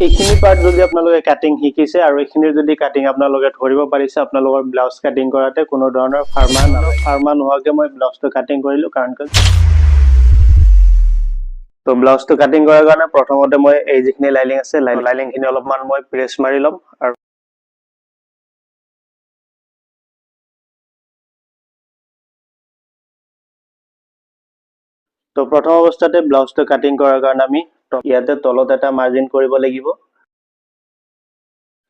এইখিনি পাৰ্ট যদি আপোনালোকে কাটিং শিকিছে আৰু এইখিনিৰ যদি কাটিং আপোনালোকে ধৰিব পাৰিছে আপোনালোকৰ ব্লাউজ কাটিং কৰাতে কোনো ধৰণৰ ফাৰ্মা নোহোৱাকে মই ব্লাউজটো কাটিং কৰিলো কাৰণ তো ব্লাউজটো কাটিং কৰাৰ কাৰণে প্ৰথমতে মই এই যিখিনি লাইনিং আছে লাইনিংখিনি অলপমান মই প্ৰেছ মাৰি ল'ম আৰু তো প্ৰথম অৱস্থাতে ব্লাউজটো কাটিং কৰাৰ কাৰণে আমি ইয়াতে তলত এটা মাৰ্জিন কৰিব লাগিব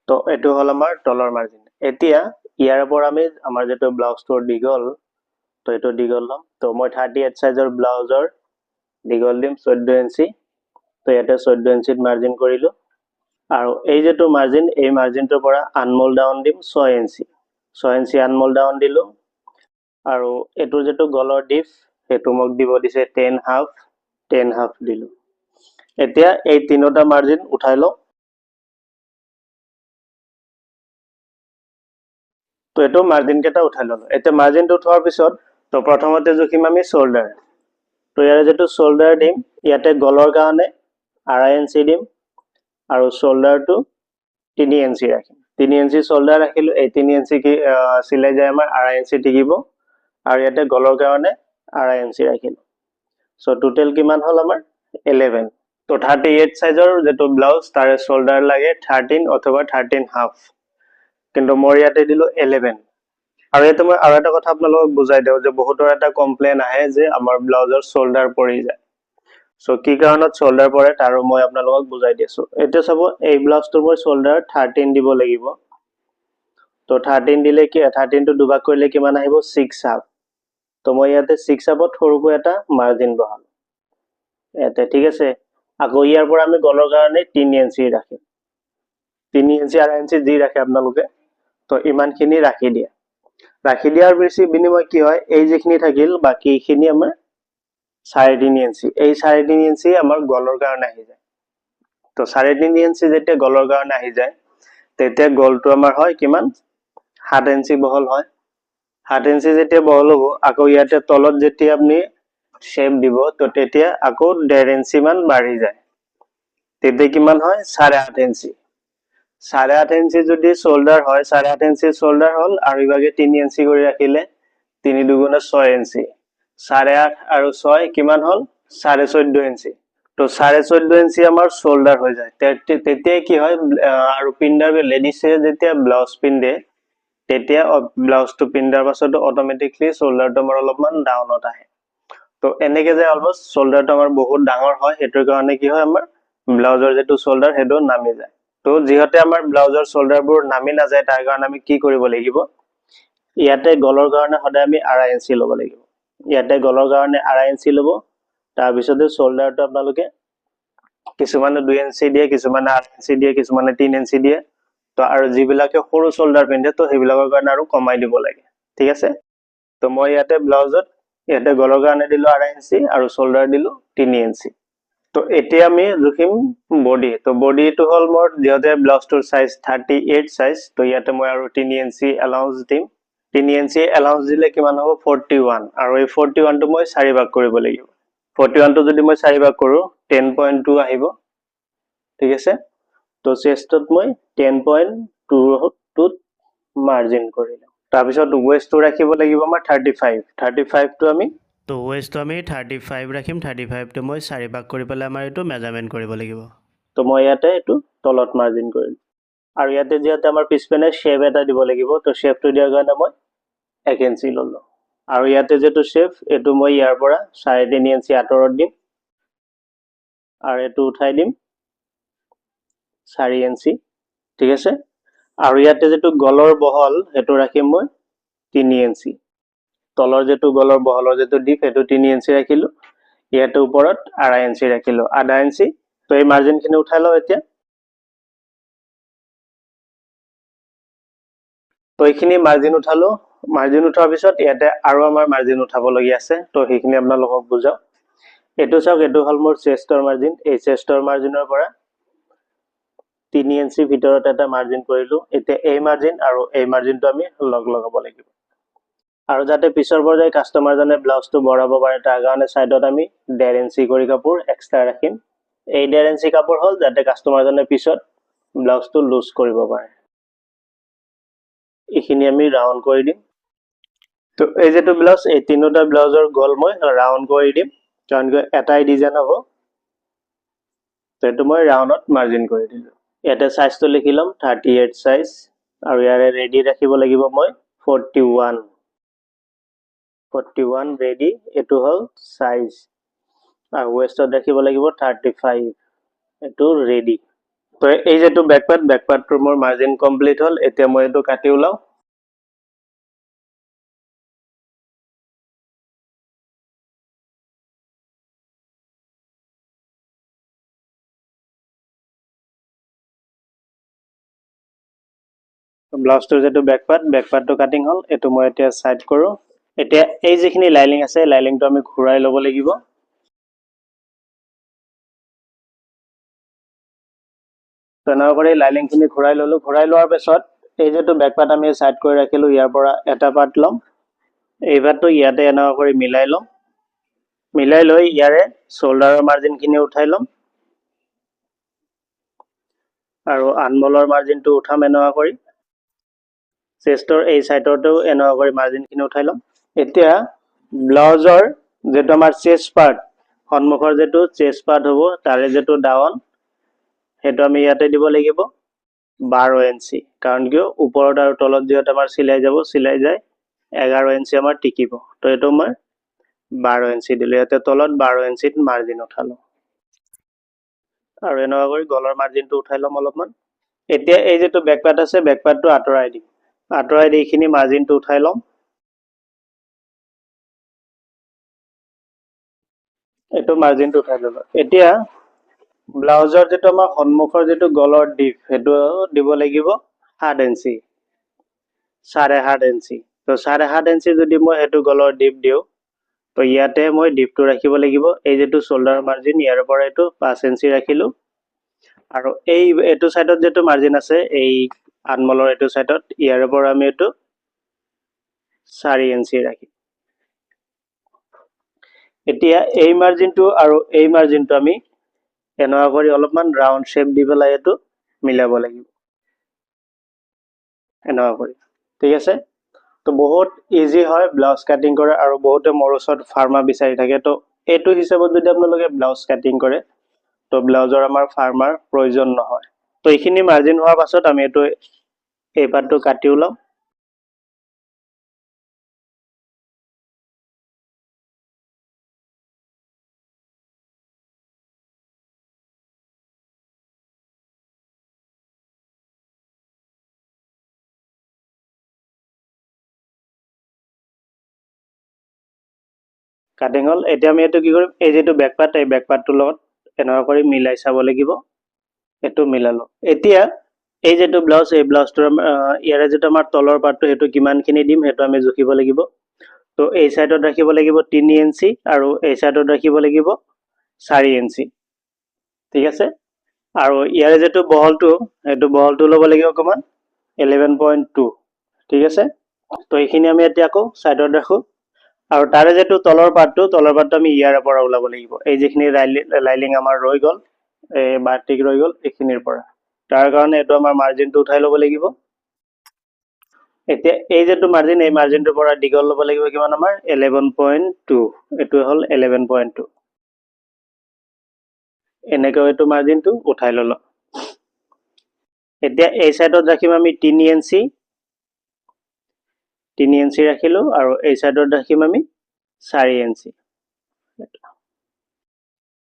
তো এটো হল আমাৰ তলৰ মাৰ্জিন এতিয়া ইয়াৰ পৰা আমি আমাৰ যেটো ব্লাউজটোৰ দীঘল তো এটো দীঘল লম তো মই 38 সাইজৰ ব্লাউজৰ দীঘল দিম 14 ইঞ্চি তো ইয়াতে 14 ইঞ্চিত মাৰ্জিন কৰিলো আৰু এই যেটো মাৰ্জিন এই মাৰ্জিনটোৰ পৰা আনমোল ডাউন দিম 6 ইঞ্চি আনমোল ডাউন দিলো আৰু এটো যেটো গলৰ ডিপ হেতু মোক দিব দিছে 10 হাফ দিলো এতিয়া এই তিনটা মাৰ্জিন উঠাই লও তো এটো মাৰ্জিন কেটা উঠাই ললো এতিয়া মাৰ্জিনটো উঠোৱাৰ পিছত তো প্ৰথমতে জুখিম আমি শোল্ডাৰ তো ইয়াৰে যেটো শোল্ডাৰ দিম ইয়াতে গলৰ কাৰণে 2.5 ইঞ্চি দিম আৰু শোল্ডাৰটো 3 ইঞ্চি ৰাখিম 3 ইঞ্চি শোল্ডাৰ ৰাখিলো এই 3 ইঞ্চি কি সিলাই যায় আমাৰ 2.5 ইঞ্চি থাকিব আৰু ইয়াতে গলৰ কাৰণে 2.5 ইঞ্চি ৰাখিলো সো টোটাল কিমান হল আমাৰ 11 তো 38 সাইজৰ যেটো ব্লাউজ তাৰে শোল্ডাৰ লাগে 13 অথবা 13 হাফ কিন্তু মই ইয়াতে দিলো 11 আৰু এটা মই আৰু এটা কথা আপোনালোকক বুজাই দিও যে বহুতৰ এটা কমপ্লেইন আহে যে আমাৰ ব্লাউজৰ শোল্ডাৰ পৰি যায় সো কি কাৰণত শোল্ডাৰ পৰে তাৰো মই আপোনালোকক বুজাই দিছো এতিয়া চাব এই ব্লাউজটোৰ মই শোল্ডাৰ 13 দিব লাগিব তো 13 দিলে কি 13 টো দুভাগ কৰিলে কিমান আহিব 6 হাফ তো মই ইয়াতে 6 হাফত সৰুকৈ এটা মাৰ্জিন বহাম ইয়াতে ঠিক আছে আকৌ ইয়াৰ পৰা আমি গলৰ কাৰণে 3 ইঞ্চি ৰাখিম 3 ইঞ্চি 2.5 ইঞ্চি যি ৰাখে আপোনালোকে তো ইমানখিনি ৰাখি দিয়া ৰাখি দিয়াৰ বেছি বিনিময় কি হয় এই যেখিনি থাকিল বাকি এইখিনি আমাৰ 3.5 ইঞ্চি এই 3.5 ইঞ্চি আমাৰ গলৰ কাৰণে আহি যায় তো 3.5 ইঞ্চি যেতিয়া গলৰ কাৰণে আহি যায় তেতিয়া গলটো আমাৰ হয় কিমান 7 ইঞ্চি বহল হয় 7 ইঞ্চি যেতিয়া বহল হ'ব আকৌ ইয়াতে তলত যেতিয়া আপনি শেপ দিব তো তেতিয়া আকৌ 1.5 ইঞ্চি মান বাঢ়ি যায় তেতিয়া কিমান হয় 8.5 ইঞ্চি 8.5 ইঞ্চি যদি শোল্ডাৰ হয় 8.5 ইঞ্চি শোল্ডাৰ হল আৰু ইভাগে 3 ইঞ্চি কৰি ৰাখিলে 3 দুগুণে 6 ইঞ্চি 8.5 আৰু 6 কিমান হল 14.5 ইঞ্চি তো 14.5 ইঞ্চি আমাৰ শোল্ডাৰ হৈ যায় তেতিয়া কি হয় আৰু পিন্ডাৰ লেডিছে যেতিয়া ব্লাউজ পিন্ধে তেতিয়া ব্লাউজটো পিন্ধাৰ পাছত অটোমেটিকলি শোল্ডাৰটো আমাৰ অলপমান ডাউনত আহে তো এনেকে যে অলমোস্ট শোল্ডাৰটো আমাৰ বহুত ডাঙৰ হয় হেতুৰ কাৰণে কি হয় আমাৰ ব্লাউজৰ যেটো শোল্ডাৰ হেতু নামি যায় তো যিহতে আমাৰ ব্লাউজৰ শোল্ডাৰবোৰ নামি না যায় তাৰ কাৰণে আমি কি কৰিব লাগিব ইয়াতে গলৰ কাৰণে সদায় আমি 2.5 ইঞ্চি ল'ব লাগিব ইয়াতে গলৰ কাৰণে 2.5 ইঞ্চি ল'ব তাৰ পিছতে শোল্ডাৰটো আপোনালোকে কিছুমানে 2 ইঞ্চি দিয়ে কিছুমানে 8 ইঞ্চি দিয়ে কিছুমানে 3 ইঞ্চি দিয়ে তো আৰু যিবিলাকে সৰু শোল্ডাৰ পিন্ধে তো সেইবিলাকৰ কাৰণে আৰু কমাই দিব লাগে ঠিক আছে তো মই ইয়াতে ব্লাউজত ইয়াতে গলৰ কাৰণে দিলো 2.5 ইঞ্চি আৰু শোল্ডাৰ দিলো 3 ইঞ্চি তো এতিয়া আমি জুখিম বডি তো বডিটো হল মোৰ যেতে ব্লাউজটোৰ সাইজ 38 সাইজ তো ইয়াতে মই আৰু 3 ইঞ্চি এলাউন্স দিম 3 ইঞ্চি এলাউন্স দিলে কিমান হ'ব 41 আৰু এই 41 টো মই 4 ভাগ কৰিব লাগিব 41 টো যদি মই 4 ভাগ কৰো 10.2 আহিব ঠিক আছে তো চেষ্টত মই 10.2 টোত মাৰ্জিন কৰিলো তাৰ পিছত ওয়েষ্টটো ৰাখিব লাগিব আমাৰ 35 টো আমি তো ওয়েষ্টটো আমি 35 ৰাখিম 35 টো মই 4 ভাগ কৰি পেলাই আমাৰ এটো মেজাৰমেন্ট কৰিব লাগিব তো মই ইয়াতে এটো তলত মাৰ্জিন কৰিম আৰু ইয়াতে যেতে আমাৰ পিছপেনে শেপ এটা দিব লাগিব তো শেপটো দিয়াৰ কাৰণে মই 1 ইঞ্চি ললো আৰু ইয়াতে যেটো শেপ এটো মই ইয়াৰ পৰা 3.5 ইঞ্চি আঁতৰত দিম আৰু এটো উঠাই দিম 4 ইঞ্চি ঠিক আছে আৰু ইয়াতে যেটো গলৰ বহল এটো ৰাখিম মই 3 ইঞ্চি তলৰ যেটো গলৰ বহলৰ যেটো ডিপ এটো 3 ইঞ্চি ৰাখিলো ইয়াতে ওপৰত 2.5 ইঞ্চি ৰাখিলো 2.5 ইঞ্চি তো এই মাৰ্জিনখিনি উঠাই লও এতিয়া তো এইখিনি মাৰ্জিন উঠালো মাৰ্জিন উঠাৰ পিছত ইয়াতে আৰু আমাৰ মাৰ্জিন উঠাব লগি আছে তো সেইখিনি আপোনালোকক বুজাও এটো চাওক এটো হল মোৰ চেষ্টৰ মাৰ্জিন এই চেষ্টৰ মাৰ্জিনৰ পৰা 3 ইঞ্চি ভিতৰত এটা মাৰ্জিন কৰিলো এতিয়া এই মাৰ্জিন আৰু এই মাৰ্জিনটো আমি লগাব লাগিব আৰু যাতে পিছৰ পৰ্যায় কাস্টমাৰ জনে ব্লাউজটো বঢ়াব পাৰে তাৰ কাৰণে সাইডত আমি 1.5 ইঞ্চি কৰি কাপোৰ এক্সট্ৰা ৰাখিম এই 1.5 ইঞ্চি কাপোৰ হ'ল যাতে কাষ্টমাৰজনে পিছত ব্লাউজটো লুজ কৰিব পাৰে। এইখিনি আমি ৰাউণ্ড কৰি দিম। তো এই যেটো ব্লাউজ এই তিনিটা ব্লাউজৰ গল মই ৰাউণ্ড কৰি দিম কাৰণ এটাই ডিজাইন হ'ব। তো এইটো মই ৰাউণ্ডত মাৰ্জিন কৰি দিলো। ইয়াতে সাইজটো লিখি লম 38 সাইজ আৰু ইয়াৰে ৰেডি ৰাখিব লাগিব মই 41 ৰেডি। এইটো হ'ল সাইজ আৰু ওয়েষ্টত ৰাখিব লাগিব 35 এইটো ৰেডি। তো এই যেটো বেকপাৰ্টৰ মোৰ মাৰ্জিন কমপ্লিট হ'ল। এতিয়া মই এইটো কাটি ওলাও। ব্লাউজটোৰ যেটো বেকপাৰ্টটো কাটিং হ'ল। এইটো মই এতিয়া সাইড কৰো। এতিয়া এই যিখিনি লাইনিং আছে লাইনিংটো আমি ঘূৰাই ল'ব লাগিব। তেনেকৈ কৰি লাইনিংখিনি ঘূৰাই ল'লো। ঘূৰাই লোৱাৰ পিছত এই যেটো বেকপাৰ্ট আমি সাইড কৰি ৰাখিলো ইয়াৰ পৰা এটা পাৰ্ট ল'ম। এই পাৰ্টটো ইয়াতে এনেকৈ কৰি মিলাই ল'ম। মিলাই লৈ ইয়াৰে শোল্ডাৰৰ মাৰ্জিনখিনি উঠাই ল'ম আৰু আনমলৰ মাৰ্জিনটো উঠাম এনেকৈ কৰি। চেষ্টৰ এই সাইডৰটো এনেকৈ কৰি মাৰ্জিনখিনি উঠাই ল'ম। এতিয়া ব্লাউজৰ যেটো আমাৰ চেষ্ট পাৰ্ট সন্মুখৰ যেটো চেষ্ট পাৰ্ট হ'ব তাৰে যেটো ডাউন সেইটো আমি ইয়াতে দিব লাগিব 12 ইঞ্চি কাৰণ কিয় ওপৰত আৰু তলত যেটা আমাৰ সিলাই যাব সিলাই যায় 11 ইঞ্চি আমাৰ টিকিব। তো এটো মই 12 ইঞ্চি দিলে ইয়াতে তলত 12 ইঞ্চিত মাৰ্জিন উঠালো আৰু এনেকৈ কৰি গলৰ মাৰ্জিনটো উঠাই ল'ম অলপমান। এতিয়া এই যেটো বেকপাৰ্ট আছে বেকপাৰ্টটো আঁতৰাই দিম। আঁতৰাই দি এইখিনি মাৰ্জিনটো উঠাই ল'ম। এইটো মাৰ্জিনটো উঠাই ল'লো। এতিয়া ব্লাউজৰ যেটো আমাৰ সন্মুখৰ যেটো গলৰ ডিপ সেইটো দিব লাগিব 7 ইঞ্চি 7.5 ইঞ্চি। তো 7.5 ইঞ্চি যদি মই সেইটো গলৰ ডিপ দিও তো ইয়াতে মই ডিপটো ৰাখিব লাগিব। এই যেটো শোল্ডাৰ মাৰ্জিন ইয়াৰ পৰা এইটো 5 ইঞ্চি ৰাখিলো আৰু এইটো সাইডত যেটো মাৰ্জিন আছে এই আনমলৰ এইটো সাইডত ইয়াৰ পৰা আমি এইটো 4 ইঞ্চি ৰাখিম। এতিয়া এই মাৰ্জিনটো আৰু এই মাৰ্জিনটো আমি এনেকৈ কৰি অলপমান ৰাউণ্ড শেপ দি পেলাই এইটো মিলাব লাগিব এনেকৈ কৰি। ঠিক আছে। তো বহুত ইজি হয় ব্লাউজ কাটিং কৰা আৰু বহুতে মোৰ ওচৰত ফাৰ্মা বিচাৰি থাকে। তো এইটো হিচাপত যদি আপোনালোকে ব্লাউজ কাটিং কৰে তো ব্লাউজৰ আমাৰ ফাৰ্মাৰ প্ৰয়োজন নহয়। তো এইখিনি মাৰ্জিন হোৱাৰ পাছত আমি এইটো এই পাৰ্টটো কাটি ওলাম। কাটিং হ'ল। এতিয়া আমি এইটো কি কৰিম এই যেটো বেকপাৰ্ট এই বেকপাৰ্টটোৰ লগত এনেকৈ কৰি মিলাই চাব লাগিব। এইটো মিলালো। এতিয়া এই যেটো ব্লাউজ এই ব্লাউজটোৰ ইয়াৰে যেটো আমাৰ তলৰ পাৰ্টটো সেইটো কিমানখিনি দিম সেইটো আমি জুখিব লাগিব। তো এই সাইডত ৰাখিব লাগিব 3 ইঞ্চি আৰু এই সাইডত ৰাখিব লাগিব 4 ইঞ্চি। ঠিক আছে। আৰু ইয়াৰে যেটো বহলটো সেইটো বহলটো ল'ব লাগিব অকমান 11.2। ঠিক আছে। তো এইখিনি আমি এতিয়া আকৌ সাইডত ৰাখো আৰু তাৰে যেটো তলৰ পাৰ্টটো আমি ইয়াৰে পৰা ওলাব লাগিব। এই যিখিনি লাইনিং আমাৰ ৰৈ গ'ল এই বাৰটিক ৰৈ গ'ল এইখিনিৰ পৰা। তাৰ কাৰণে এইটো আমাৰ মাৰ্জিনটো উঠাই ল'ব লাগিব। এতিয়া এই যেটো মাৰ্জিন এই মাৰ্জিনটোৰ পৰা দীঘল ল'ব লাগিব কিমান আমাৰ 11.2। এইটো হ'ল 11.2। এনেকৈ এইটো মাৰ্জিনটো উঠাই ল'লো। এতিয়া এই সাইডত ৰাখিম আমি 3 ইঞ্চি 3 ইঞ্চি ৰাখিলো আৰু এই সাইডত ৰাখিম আমি 4 ইঞ্চি।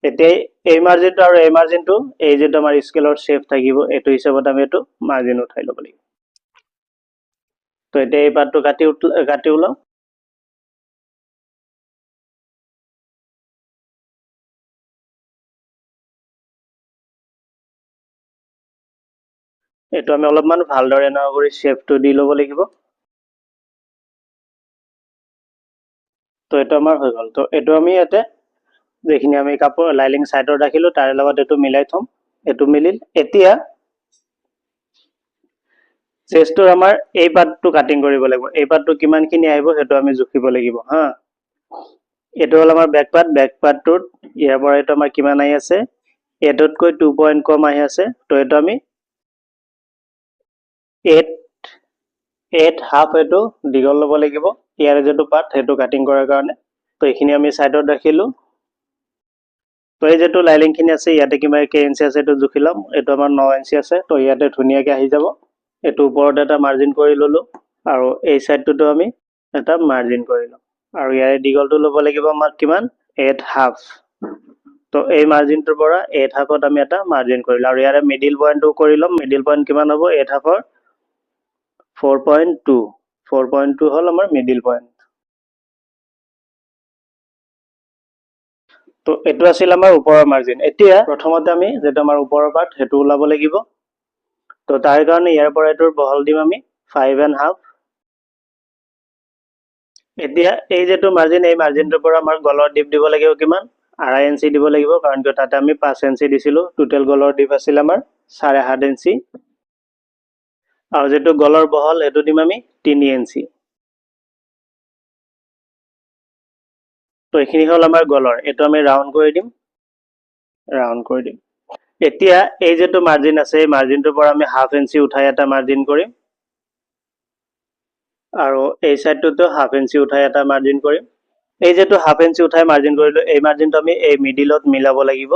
এতিয়া এই মাৰ্জিনটো আৰু এই মাৰ্জিনটো এই যেটো আমাৰ স্কেলৰ শেপ থাকিব এইটো হিচাপত আমি এইটো মাৰ্জিন উঠাই ল'ব লাগিব। তো এতিয়া এই পাৰ্টটো কাটি ওলাও। এইটো আমি অলপমান ভালদৰে এনেকৈ কৰি শেপটো দি ল'ব লাগিব। তো এইটো আমাৰ হৈ গ'ল। তো এইটো আমি ইয়াতে যিখিনি আমি কাপোৰ লাইনিং সাইডত ৰাখিলো তাৰে লগত এইটো মিলাই থম। এইটো মিলিল। এতিয়া চেষ্টৰ আমাৰ এই পাৰ্টটো কাটিং কৰিব লাগিব। এই পাৰ্টটো কিমানখিনি আহিব সেইটো আমি জুখিব লাগিব হা। এইটো হ'ল আমাৰ বেকপাৰ্ট। বেকপাৰ্টটোত ইয়াৰ পৰা এইটো আমাৰ কিমান আহি আছে এইটোতকৈ 2 পইণ্ট কম আহি আছে, তো এইটো আমি 8 হাফ এইটো দীঘল ল'ব লাগিব ইয়াৰে যিটো পাৰ্ট সেইটো কাটিং কৰাৰ কাৰণে। তো এইখিনি আমি ছাইডত ৰাখিলোঁ। তো এই যিটো লাইনিংখিনি আছে ইয়াতে কিমান কেই ইঞ্চি আছে এইটো জুখি ল'ম। এইটো আমাৰ 9 ইঞ্চি আছে, তো ইয়াতে ধুনীয়াকৈ আহি যাব। এইটো ওপৰত এটা মাৰ্জিন কৰি ল'লোঁ আৰু এই ছাইডটোতো আমি এটা মাৰ্জিন কৰি ল'ম। আৰু ইয়াৰে দীঘলটো ল'ব লাগিব আমাক কিমান 8 হাফ। তো এই মাৰ্জিনটোৰ পৰা 8 হাফত আমি এটা মাৰ্জিন কৰিলোঁ আৰু ইয়াৰে মিডিল পইণ্টটো কৰি ল'ম। মিডিল পইণ্ট কিমান হ'ব 8 হাফৰ 4.2 4.2 হ'ল আমাৰ মিডিল পইণ্ট। তো এইটো আছিল আমাৰ ওপৰৰ মাৰ্জিন। এতিয়া প্ৰথমতে আমি যেটো আমাৰ ওপৰৰ পাৰ্ট সেইটো ওলাব লাগিব। তো তাৰ কাৰণে ইয়াৰ পৰা এইটোৰ বহল দিম আমি 5.5। এতিয়া এই যেটো মাৰ্জিন এই মাৰ্জিনটোৰ পৰা আমাৰ গলৰ ডিপ দিব লাগিব কিমান 2.5 ইঞ্চি দিব লাগিব, কাৰণ কিয় তাতে আমি 5 ইঞ্চি দিছিলোঁ। টোটেল গলৰ ডিপ আছিল আমাৰ 7.5 ইঞ্চি আৰু যেটো গলৰ বহল সেইটো দিম আমি 3 ইঞ্চি। তো এইখিনি হ'ল আমাৰ গলৰ, এইটো আমি ৰাউণ্ড কৰি দিম। এতিয়া এই যেটো মাৰ্জিন আছে এই মাৰ্জিনটোৰ পৰা আমি 1/2 ইঞ্চি উঠাই এটা মাৰ্জিন কৰিম আৰু এই সাইডটোতো 1/2 ইঞ্চি উঠাই এটা মাৰ্জিন কৰিম। এই যেটো 1/2 ইঞ্চি উঠাই মাৰ্জিন কৰিলো এই মাৰ্জিনটো আমি এই মিডিলত মিলাব লাগিব।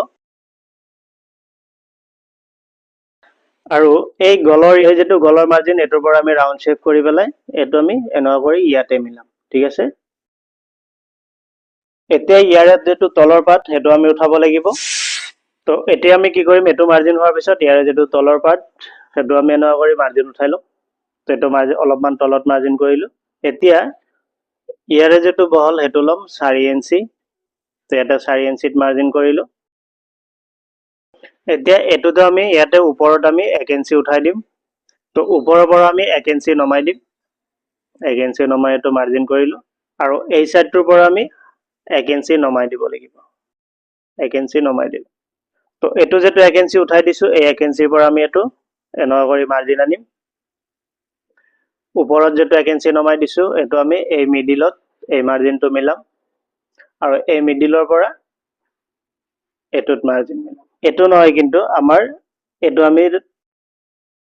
আৰু এই গলৰ এই যেটো গলৰ মাৰ্জিন এটোৰ পৰা আমি ৰাউণ্ড শেপ কৰি পেলাই এটো আমি এনেকুৱা কৰি ইয়াতে মিলাম, ঠিক আছে। এতিয়া ইয়াৰে যেটো তলৰ পাৰ্ট হেটো আমি উঠাব লাগিব। তো এতিয়া আমি কি কৰিম এটো মাৰ্জিন হোৱাৰ পিছত ইয়াৰে যেটো তলৰ পাৰ্ট হেটো আমি এনেকুৱা কৰি মাৰ্জিন উঠাই লম। তো এটো মাৰ্জিন অলপমান তলত মাৰ্জিন কৰিলো। এতিয়া ইয়াৰে যেটো বহল হেটো লম 4 ইঞ্চি। তো এটা 4 ইঞ্চিত মাৰ্জিন কৰিলো। এতিয়া এটোতো আমি ইয়াতে ওপৰত আমি 1 ইঞ্চি উঠাই দিম। তো ওপৰৰ পৰা আমি 1 ইঞ্চি নমাই দিম। 1 ইঞ্চি নমাই এটো মাৰ্জিন কৰিলো আৰু এই সাইডটোৰ পৰা আমি 1 ইঞ্চি নমাই দিব লাগিব। 1 ইঞ্চি নমাই দিম। তো এটো যেটো 1 ইঞ্চি উঠাই দিছো এই 1 ইঞ্চিৰ পৰা আমি এটো এনেকুৱা কৰি মাৰ্জিন আনিম। ওপৰত যেটো 1 ইঞ্চি নমাই দিছো এটো আমি এই মিডিলত এই মাৰ্জিনটো মিলাম আৰু এই মিডিলৰ পৰা এটোত মাৰ্জিন মিলাম। এটো নহয় কিন্তু আমাৰ এটো আমি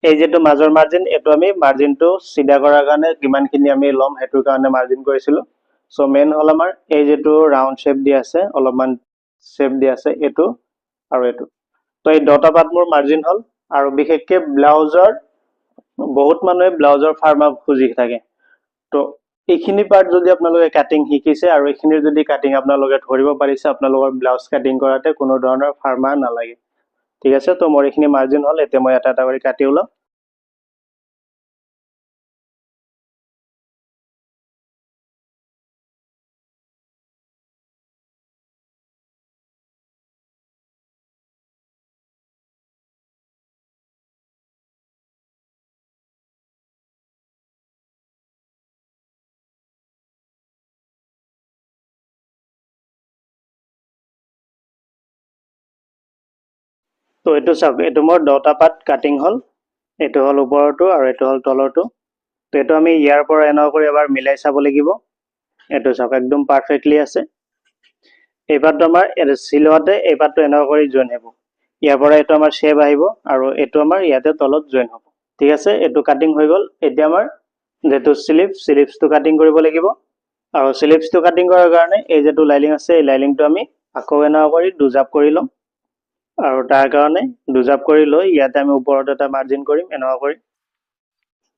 এই যেটো মাজৰ মাৰ্জিন এটো আমি মাৰ্জিনটো সিধা কৰাৰ কাৰণে কিমানখিনি আমি লম হেতুৰ কাৰণে মাৰ্জিন কৰিছিলো। সো মেইন হল আমাৰ এই যেটো ৰাউণ্ড শেপ দি আছে অলপমান শেপ দি আছে এটো আৰু এটো। তো এই দুটা পাৰ্ট মোৰ মাৰ্জিন হল আৰু বিশেষকৈ ব্লাউজৰ বহুত মানুহে ব্লাউজৰ ফাৰ্মা খুজি থাকে। তো এইখিনি পাৰ্ট যদি আপোনালোকে কাটিং শিকিছে আৰু এইখিনিৰ যদি কাটিং আপোনালোকে ধৰিব পাৰিছে আপোনালোকৰ ব্লাউজ কাটিং কৰাতে কোনো ধৰণৰ ফাৰ্মা নালাগে, ঠিক আছে। তো মোৰ এইখিনি মাৰ্জিন হল, এতিয়া মই এটা এটা কৰি কাটি ওলাম। তো এইটো চাওক এইটো মোৰ দুটা পাৰ্ট কাটিং হল, এইটো হল ওপৰটো আৰু এইটো হল তলৰটো। তো এইটো আমি ইয়াৰ পৰা এনেকুৱা কৰি এবাৰ মিলাই চাব লাগিব। এইটো চাওক একদম পাৰফেক্টলি আছে। এই পাৰ্টটো আমাৰ চিলোৱাতে এই পাৰ্টটো এনেকুৱা কৰি জইন হ'ব। ইয়াৰ পৰা এইটো আমাৰ শেপ আহিব আৰু এইটো আমাৰ ইয়াতে তলত জইন হ'ব, ঠিক আছে। এইটো কাটিং হৈ গ'ল। এতিয়া আমাৰ যেটো স্লিভছটো কাটিং কৰিব লাগিব আৰু স্লিভছটো কাটিং কৰাৰ কাৰণে এই যেটো লাইনিং আছে এই লাইনিংটো আমি আকৌ এনেকুৱা কৰি দুজাপ কৰি ল'ম আৰু তাৰ কাৰণে দুজাপ কৰি লৈ ইয়াতে আমি ওপৰত এটা মাৰ্জিন কৰিম এনেকুৱা কৰি।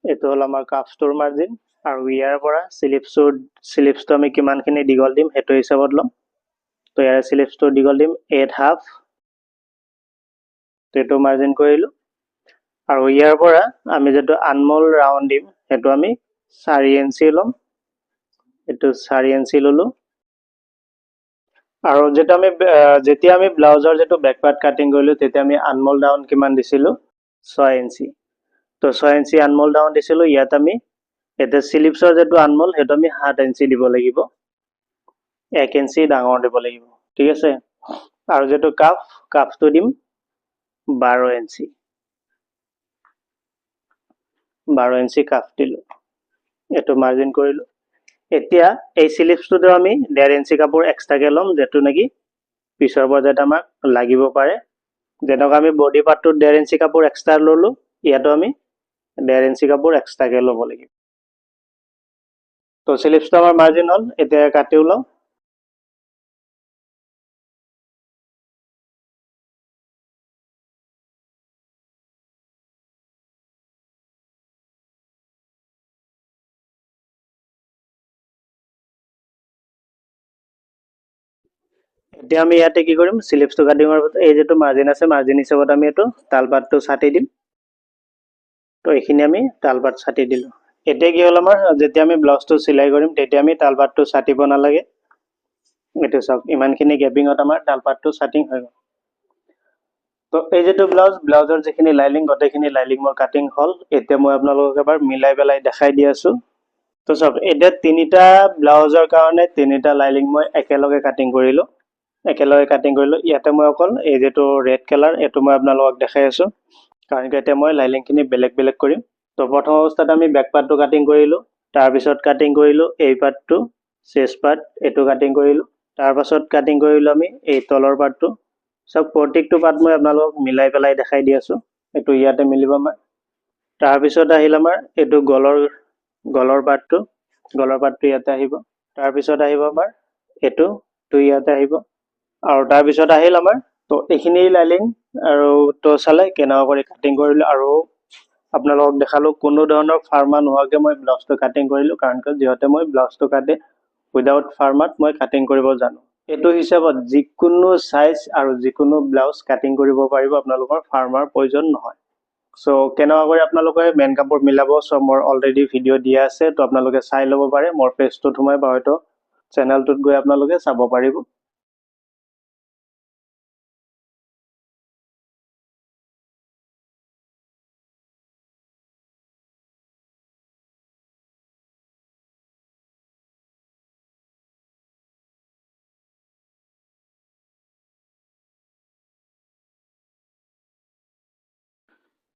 এইটো হল আমাৰ কাফটোৰ মাৰ্জিন আৰু ইয়াৰ পৰা স্লিভছটো আমি কিমানখিনি দীঘল দিম সেইটো হিচাপত ল'ম। তো ইয়াৰ স্লিভছটো দীঘল দিম 8 হাফ। তো এইটো মাৰ্জিন কৰিলো আৰু ইয়াৰ পৰা আমি যেটো আনমোল ৰাউণ্ড দিম সেইটো আমি 4 ইঞ্চি ল'ম। এইটো 4 ইঞ্চি ললো আৰু যেটো আমি যেতিয়া আমি ব্লাউজৰ যেটো বেক পাৰ্ট কাটিং কৰিলো তেতিয়া আমি আনমোল ডাউন কিমান দিছিলো 6 ইঞ্চি। তো 6 ইঞ্চি আনমোল ডাউন দিছিলো। ইয়াত আমি এটা স্লিভছৰ যেটো আনমোল সেইটো আমি 7 ইঞ্চি দিব লাগিব, 1 ইঞ্চি ডাঙৰ দিব লাগিব, ঠিক আছে। আৰু যেটো কাফটো দিম 12 ইঞ্চি। 12 ইঞ্চি কাফ দিলো, এইটো মাৰ্জিন কৰিলো। এতিয়া এই স্লিভছটোতো আমি 1.5 ইঞ্চি কাপোৰ এক্সট্ৰাকে ল'ম যেটো নেকি পিছৰ পৰ্যায়ত আমাক লাগিব পাৰে। যেনেকৈ আমি বডি পাৰ্টটোত 1.5 ইঞ্চি কাপোৰ এক্সট্ৰা ল'লোঁ, ইয়াতো আমি 1.5 ইঞ্চি কাপোৰ এক্সট্ৰাকৈ ল'ব লাগিব। তো স্লিপছটো আমাৰ মাৰ্জিন হ'ল, এতিয়া কাটি ওলাওঁ। এতিয়া আমি ইয়াতে কি কৰিম, স্লিপছটো কাটিং কৰাৰ পাছত এই যিটো মাৰ্জিন আছে, মাৰ্জিন হিচাপত আমি এইটো তালপাতটো ছাটি দিম। তো এইখিনি আমি তালপাত ছাটি দিলোঁ। এতিয়া কি হ'ল আমাৰ, যেতিয়া আমি ব্লাউজটো চিলাই কৰিম তেতিয়া আমি তালপাতটো ছাটিব নালাগে। এইটো চাওক, ইমানখিনি গেপিঙত আমাৰ তালপাতটো ছাটিং হৈ গ'ল। তো এই যিটো ব্লাউজৰ যিখিনি লাইনিং, গোটেইখিনি লাইনিং মোৰ কাটিং হ'ল। এতিয়া মই আপোনালোকক এবাৰ মিলাই পেলাই দেখাই দি আছোঁ। তো চাওক, এতিয়া 3টা ব্লাউজৰ কাৰণে 3টা লাইনিং মই একেলগে কাটিং কৰিলোঁ। ইয়াতে মই অকল এই যিটো ৰেড কালাৰ, এইটো মই আপোনালোকক দেখাই আছোঁ, কাৰণ এতিয়া মই লাইনিংখিনি বেলেগ বেলেগ কৰিম। তো প্ৰথম অৱস্থাত আমি বেক পাৰ্টটো কাটিং কৰিলোঁ, তাৰপিছত কাটিং কৰিলোঁ এই পাৰ্টটো, চেষ্ট পাৰ্ট, এইটো কাটিং কৰিলোঁ, তাৰপাছত কাটিং কৰিলোঁ আমি এই তলৰ পাৰ্টটো। চাওক, প্ৰত্যেকটো পাৰ্ট মই আপোনালোকক মিলাই পেলাই দেখাই দি আছোঁ। এইটো ইয়াতে মিলিব আমাৰ। তাৰপিছত আহিল আমাৰ এইটো গলৰ পাৰ্টটো, ইয়াতে আহিব। তাৰপিছত আহিব আমাৰ এইটো ইয়াতে আহিব। আৰু তাৰপিছত আহিল আমাৰ, তো এইখিনি লাইনিং আৰু তো চালে কেনেকুৱা কৰি কাটিং কৰিলোঁ, আৰু আপোনালোকক দেখালোঁ কোনো ধৰণৰ ফাৰ্মা নোহোৱাকৈ মই ব্লাউজটো কাটিং কৰিলোঁ, কাৰণ যিহেতু মই ব্লাউজটো কাটি উইদাউট ফাৰ্মাত মই কাটিং কৰিব জানো। এইটো হিচাপত যিকোনো চাইজ আৰু যিকোনো ব্লাউজ কাটিং কৰিব পাৰিব, আপোনালোকৰ ফাৰ্মাৰ প্ৰয়োজন নহয়। চ' কেনেকুৱা কৰি আপোনালোকে মেইন কাপোৰ মিলাব, চ' মোৰ অলৰেডি ভিডিঅ' দিয়া আছে, তো আপোনালোকে চাই ল'ব পাৰে। মোৰ পেজটোত সোমাই বা হয়তো চেনেলটোত গৈ আপোনালোকে চাব পাৰিব।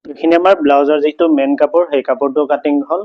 এইখিনি আমাৰ ব্লাউজৰ যিটো মেইন কাপোৰ, সেই কাপোৰটো কাটিং হ'ল।